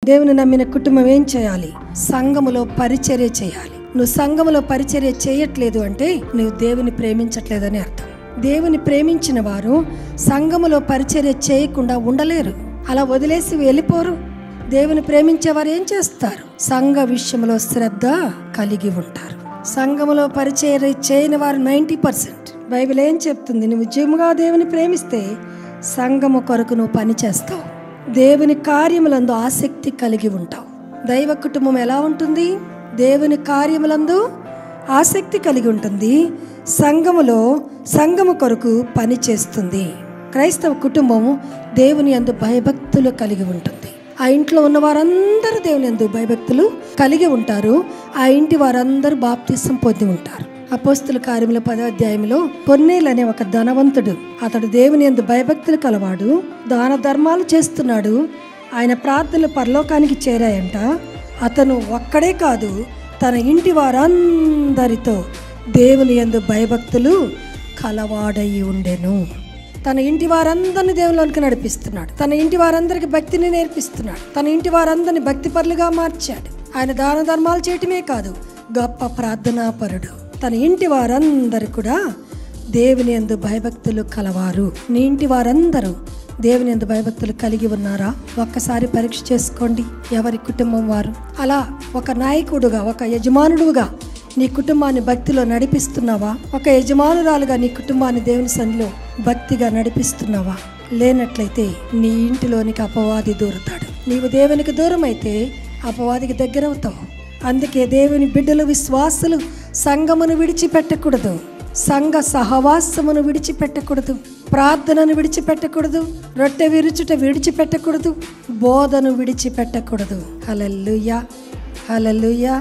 దేవుని నమ్మిన కుటుంబం ఏం చేయాలి? సంఘములో పరిచర్య చేయాలి. నువ్వు సంఘములో పరిచర్య చేయట్లేదు అంటే నువ్వు దేవుని ప్రేమించట్లేదని అర్థం. దేవుని ప్రేమించిన వారు సంఘములో పరిచర్య చేయకుండా ఉండలేరు. అలా వదిలేసి వెళ్ళిపోరు. దేవుని ప్రేమించేవారు ఏం చేస్తారు? సంఘ విషయంలో శ్రద్ధ కలిగి ఉంటారు. సంఘములో పరిచర్య చేయని వారు 90%. బైబిల్ ఏం చెప్తుంది? నువ్వు నిజముగా దేవుని ప్రేమిస్తే సంఘము కొరకు నువ్వు పని చేస్తావు. దేవుని కార్యములందు ఆసక్తి కలిగి ఉంటావు. దైవ కుటుంబం ఎలా ఉంటుంది? దేవుని కార్యములందు ఆసక్తి కలిగి ఉంటుంది. సంఘము కొరకు పని చేస్తుంది. క్రైస్తవ కుటుంబము దేవుని యందు భయభక్తులు కలిగి ఉంటుంది. ఆ ఇంట్లో ఉన్న వారందరూ దేవుని యందు భయభక్తులు కలిగి ఉంటారు. ఆ ఇంటి వారందరూ బాప్తిసం పొంది ఉంటారు. అపోస్తుల కార్యముల 10వ అధ్యాయంలో కొర్నేలు అనే ఒక ధనవంతుడు, అతడు దేవుని యందు భయభక్తులు కలవాడు, దాన ధర్మాలు చేస్తున్నాడు. ఆయన ప్రార్థనలు పరలోకానికి చేరాయంట. అతను ఒక్కడే కాదు, తన ఇంటి వారందరితో దేవుని యందు భయభక్తులు కలవాడయి ఉండెను. తన ఇంటి వారందరిని దేవునిలోనికి నడిపిస్తున్నాడు. తన ఇంటి వారందరికి భక్తిని నేర్పిస్తున్నాడు. తన ఇంటి వారందరిని భక్తి పరులుగా మార్చాడు. ఆయన దాన ధర్మాలు చేయటమే కాదు, గొప్ప ప్రార్థనాపరుడు. తన ఇంటి వారందరూ కూడా దేవుని యందు భయభక్తులు కలవారు. నీ ఇంటి వారందరూ దేవుని యందు భయభక్తులు కలిగి ఉన్నారా? ఒక్కసారి పరీక్ష చేసుకోండి. ఎవరి కుటుంబం వారు. అలా ఒక నాయకుడుగా, ఒక యజమానుడుగా నీ కుటుంబాన్ని భక్తిలో నడిపిస్తున్నావా? ఒక యజమానురాలుగా నీ కుటుంబాన్ని దేవుని సన్నిధిలో భక్తిగా నడిపిస్తున్నావా? లేనట్లయితే నీ ఇంటిలోనికి అపవాది దూరుతాడు. నీవు దేవునికి దూరం అయితే అపవాదికి దగ్గర అవుతావు. అందుకే దేవుని బిడ్డలు, విశ్వాసులు సంఘమును విడిచిపెట్టకూడదు. సంఘ సహవాసమును విడిచిపెట్టకూడదు. ప్రార్థనను విడిచిపెట్టకూడదు. రొట్టె విరుచుట విడిచిపెట్టకూడదు. బోధను విడిచిపెట్టకూడదు. హల్లెలూయా, హల్లెలూయా.